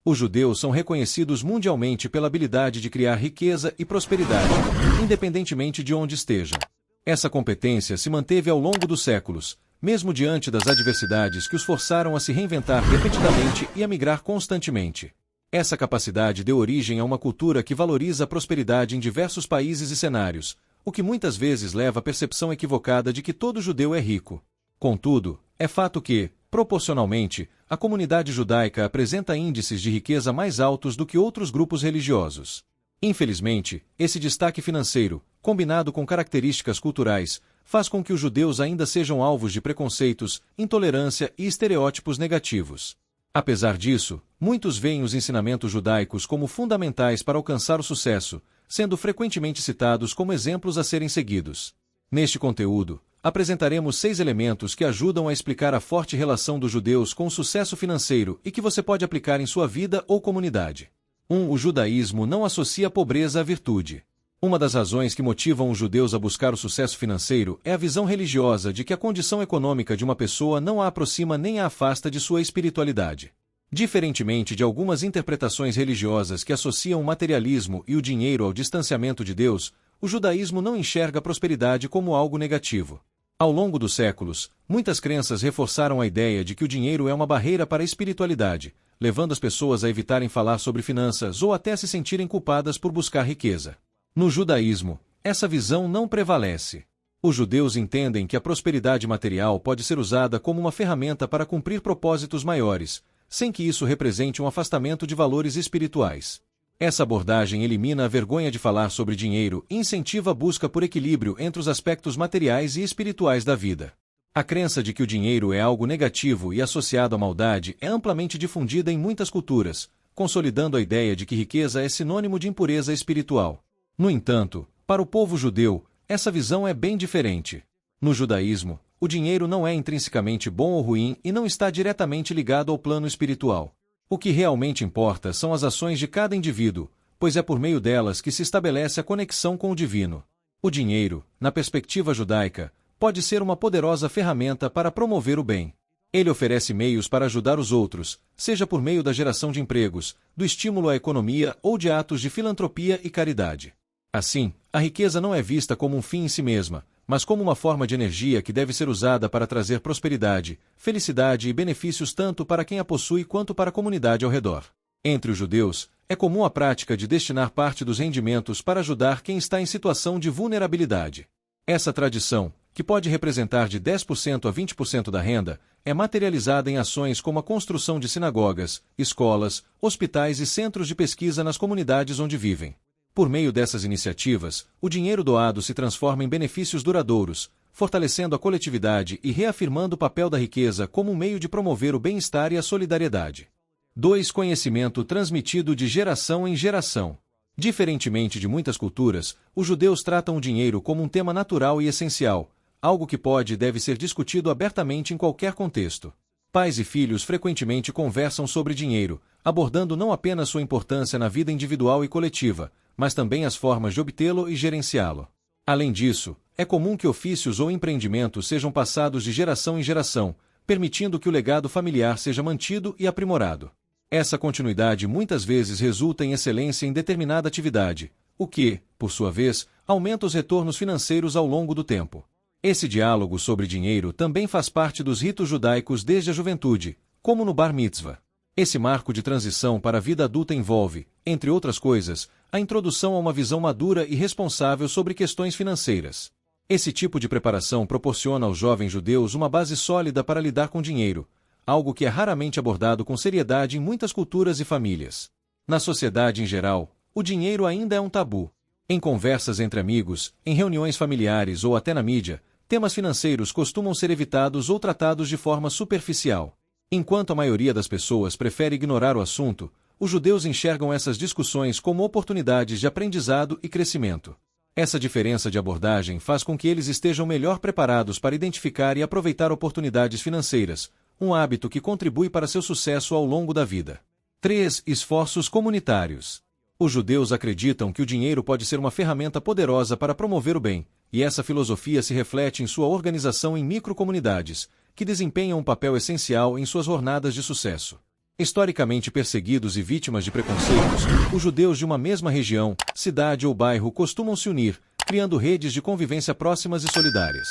Os judeus são reconhecidos mundialmente pela habilidade de criar riqueza e prosperidade, independentemente de onde estejam. Essa competência se manteve ao longo dos séculos, mesmo diante das adversidades que os forçaram a se reinventar repetidamente e a migrar constantemente. Essa capacidade deu origem a uma cultura que valoriza a prosperidade em diversos países e cenários, o que muitas vezes leva à percepção equivocada de que todo judeu é rico. Contudo, é fato que, proporcionalmente, a comunidade judaica apresenta índices de riqueza mais altos do que outros grupos religiosos. Infelizmente, esse destaque financeiro, combinado com características culturais, faz com que os judeus ainda sejam alvos de preconceitos, intolerância e estereótipos negativos. Apesar disso, muitos veem os ensinamentos judaicos como fundamentais para alcançar o sucesso, sendo frequentemente citados como exemplos a serem seguidos. Neste conteúdo, apresentaremos 6 elementos que ajudam a explicar a forte relação dos judeus com o sucesso financeiro e que você pode aplicar em sua vida ou comunidade. 1. O judaísmo não associa a pobreza à virtude. Uma das razões que motivam os judeus a buscar o sucesso financeiro é a visão religiosa de que a condição econômica de uma pessoa não a aproxima nem a afasta de sua espiritualidade. Diferentemente de algumas interpretações religiosas que associam o materialismo e o dinheiro ao distanciamento de Deus, o judaísmo não enxerga a prosperidade como algo negativo. Ao longo dos séculos, muitas crenças reforçaram a ideia de que o dinheiro é uma barreira para a espiritualidade, levando as pessoas a evitarem falar sobre finanças ou até se sentirem culpadas por buscar riqueza. No judaísmo, essa visão não prevalece. Os judeus entendem que a prosperidade material pode ser usada como uma ferramenta para cumprir propósitos maiores, sem que isso represente um afastamento de valores espirituais. Essa abordagem elimina a vergonha de falar sobre dinheiro e incentiva a busca por equilíbrio entre os aspectos materiais e espirituais da vida. A crença de que o dinheiro é algo negativo e associado à maldade é amplamente difundida em muitas culturas, consolidando a ideia de que riqueza é sinônimo de impureza espiritual. No entanto, para o povo judeu, essa visão é bem diferente. No judaísmo, o dinheiro não é intrinsecamente bom ou ruim e não está diretamente ligado ao plano espiritual. O que realmente importa são as ações de cada indivíduo, pois é por meio delas que se estabelece a conexão com o divino. O dinheiro, na perspectiva judaica, pode ser uma poderosa ferramenta para promover o bem. Ele oferece meios para ajudar os outros, seja por meio da geração de empregos, do estímulo à economia ou de atos de filantropia e caridade. Assim, a riqueza não é vista como um fim em si mesma, mas como uma forma de energia que deve ser usada para trazer prosperidade, felicidade e benefícios tanto para quem a possui quanto para a comunidade ao redor. Entre os judeus, é comum a prática de destinar parte dos rendimentos para ajudar quem está em situação de vulnerabilidade. Essa tradição, que pode representar de 10% a 20% da renda, é materializada em ações como a construção de sinagogas, escolas, hospitais e centros de pesquisa nas comunidades onde vivem. Por meio dessas iniciativas, o dinheiro doado se transforma em benefícios duradouros, fortalecendo a coletividade e reafirmando o papel da riqueza como um meio de promover o bem-estar e a solidariedade. 2. Conhecimento transmitido de geração em geração. Diferentemente de muitas culturas, os judeus tratam o dinheiro como um tema natural e essencial, algo que pode e deve ser discutido abertamente em qualquer contexto. Pais e filhos frequentemente conversam sobre dinheiro, abordando não apenas sua importância na vida individual e coletiva, mas também as formas de obtê-lo e gerenciá-lo. Além disso, é comum que ofícios ou empreendimentos sejam passados de geração em geração, permitindo que o legado familiar seja mantido e aprimorado. Essa continuidade muitas vezes resulta em excelência em determinada atividade, o que, por sua vez, aumenta os retornos financeiros ao longo do tempo. Esse diálogo sobre dinheiro também faz parte dos ritos judaicos desde a juventude, como no Bar Mitzvah. Esse marco de transição para a vida adulta envolve, entre outras coisas, a introdução a uma visão madura e responsável sobre questões financeiras. Esse tipo de preparação proporciona aos jovens judeus uma base sólida para lidar com dinheiro, algo que é raramente abordado com seriedade em muitas culturas e famílias. Na sociedade em geral, o dinheiro ainda é um tabu. Em conversas entre amigos, em reuniões familiares ou até na mídia, temas financeiros costumam ser evitados ou tratados de forma superficial. Enquanto a maioria das pessoas prefere ignorar o assunto, os judeus enxergam essas discussões como oportunidades de aprendizado e crescimento. Essa diferença de abordagem faz com que eles estejam melhor preparados para identificar e aproveitar oportunidades financeiras, um hábito que contribui para seu sucesso ao longo da vida. 3. Esforços comunitários. Os judeus acreditam que o dinheiro pode ser uma ferramenta poderosa para promover o bem, e essa filosofia se reflete em sua organização em microcomunidades, que desempenham um papel essencial em suas jornadas de sucesso. Historicamente perseguidos e vítimas de preconceitos, os judeus de uma mesma região, cidade ou bairro costumam se unir, criando redes de convivência próximas e solidárias.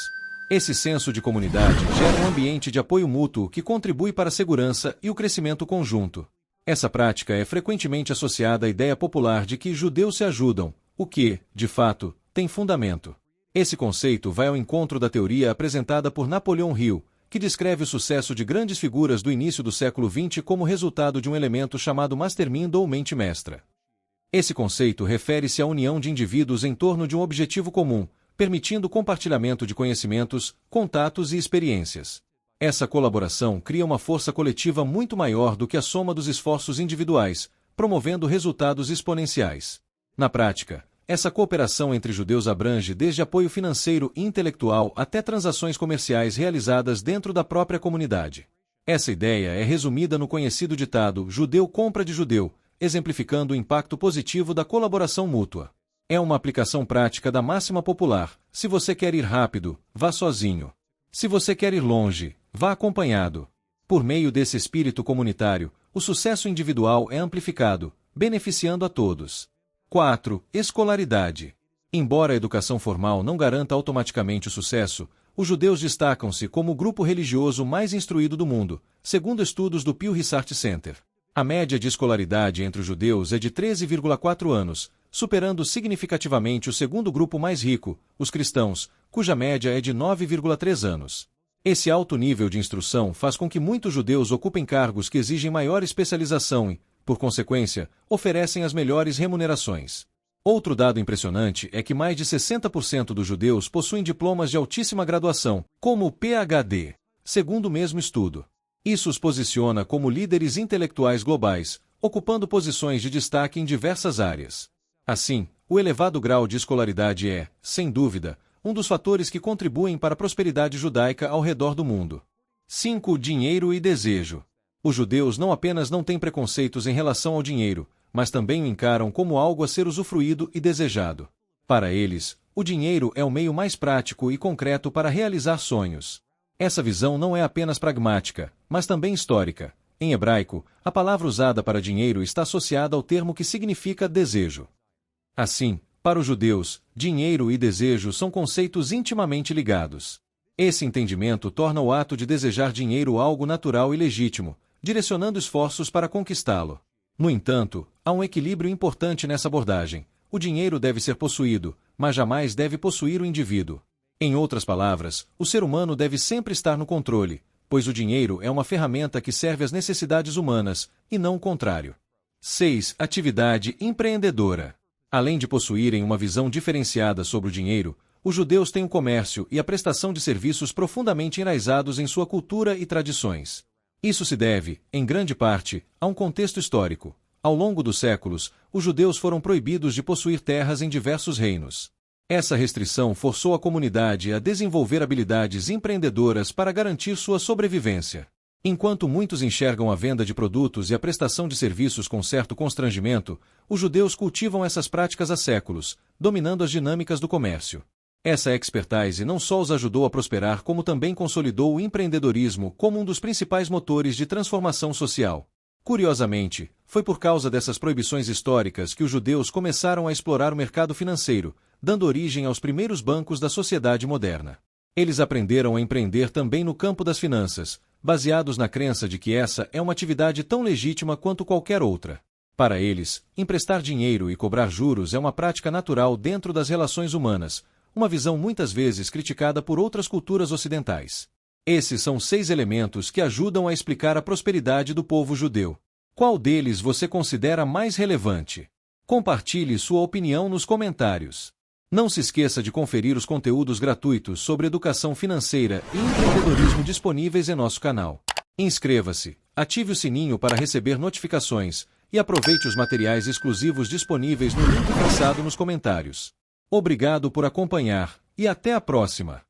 Esse senso de comunidade gera um ambiente de apoio mútuo que contribui para a segurança e o crescimento conjunto. Essa prática é frequentemente associada à ideia popular de que judeus se ajudam, o que, de fato, tem fundamento. Esse conceito vai ao encontro da teoria apresentada por Napoleon Hill, que descreve o sucesso de grandes figuras do início do século XX como resultado de um elemento chamado mastermind ou mente mestra. Esse conceito refere-se à união de indivíduos em torno de um objetivo comum, permitindo o compartilhamento de conhecimentos, contatos e experiências. Essa colaboração cria uma força coletiva muito maior do que a soma dos esforços individuais, promovendo resultados exponenciais. Na prática, essa cooperação entre judeus abrange desde apoio financeiro e intelectual até transações comerciais realizadas dentro da própria comunidade. Essa ideia é resumida no conhecido ditado "judeu compra de judeu", exemplificando o impacto positivo da colaboração mútua. É uma aplicação prática da máxima popular: se você quer ir rápido, vá sozinho. Se você quer ir longe, vá acompanhado. Por meio desse espírito comunitário, o sucesso individual é amplificado, beneficiando a todos. 4. Escolaridade. Embora a educação formal não garanta automaticamente o sucesso, os judeus destacam-se como o grupo religioso mais instruído do mundo, segundo estudos do Pew Research Center. A média de escolaridade entre os judeus é de 13,4 anos, superando significativamente o segundo grupo mais rico, os cristãos, cuja média é de 9,3 anos. Esse alto nível de instrução faz com que muitos judeus ocupem cargos que exigem maior especialização e, por consequência, oferecem as melhores remunerações. Outro dado impressionante é que mais de 60% dos judeus possuem diplomas de altíssima graduação, como o PhD, segundo o mesmo estudo. Isso os posiciona como líderes intelectuais globais, ocupando posições de destaque em diversas áreas. Assim, o elevado grau de escolaridade é, sem dúvida, um dos fatores que contribuem para a prosperidade judaica ao redor do mundo. 5. Dinheiro e desejo. Os judeus não apenas não têm preconceitos em relação ao dinheiro, mas também o encaram como algo a ser usufruído e desejado. Para eles, o dinheiro é o meio mais prático e concreto para realizar sonhos. Essa visão não é apenas pragmática, mas também histórica. Em hebraico, a palavra usada para dinheiro está associada ao termo que significa desejo. Assim, para os judeus, dinheiro e desejo são conceitos intimamente ligados. Esse entendimento torna o ato de desejar dinheiro algo natural e legítimo, direcionando esforços para conquistá-lo. No entanto, há um equilíbrio importante nessa abordagem. O dinheiro deve ser possuído, mas jamais deve possuir o indivíduo. Em outras palavras, o ser humano deve sempre estar no controle, pois o dinheiro é uma ferramenta que serve às necessidades humanas, e não o contrário. 6. Atividade empreendedora. Além de possuírem uma visão diferenciada sobre o dinheiro, os judeus têm o comércio e a prestação de serviços profundamente enraizados em sua cultura e tradições. Isso se deve, em grande parte, a um contexto histórico. Ao longo dos séculos, os judeus foram proibidos de possuir terras em diversos reinos. Essa restrição forçou a comunidade a desenvolver habilidades empreendedoras para garantir sua sobrevivência. Enquanto muitos enxergam a venda de produtos e a prestação de serviços com certo constrangimento, os judeus cultivam essas práticas há séculos, dominando as dinâmicas do comércio. Essa expertise não só os ajudou a prosperar, como também consolidou o empreendedorismo como um dos principais motores de transformação social. Curiosamente, foi por causa dessas proibições históricas que os judeus começaram a explorar o mercado financeiro, dando origem aos primeiros bancos da sociedade moderna. Eles aprenderam a empreender também no campo das finanças, baseados na crença de que essa é uma atividade tão legítima quanto qualquer outra. Para eles, emprestar dinheiro e cobrar juros é uma prática natural dentro das relações humanas, uma visão muitas vezes criticada por outras culturas ocidentais. Esses são 6 elementos que ajudam a explicar a prosperidade do povo judeu. Qual deles você considera mais relevante? Compartilhe sua opinião nos comentários. Não se esqueça de conferir os conteúdos gratuitos sobre educação financeira e empreendedorismo disponíveis em nosso canal. Inscreva-se, ative o sininho para receber notificações e aproveite os materiais exclusivos disponíveis no link fixado nos comentários. Obrigado por acompanhar e até a próxima!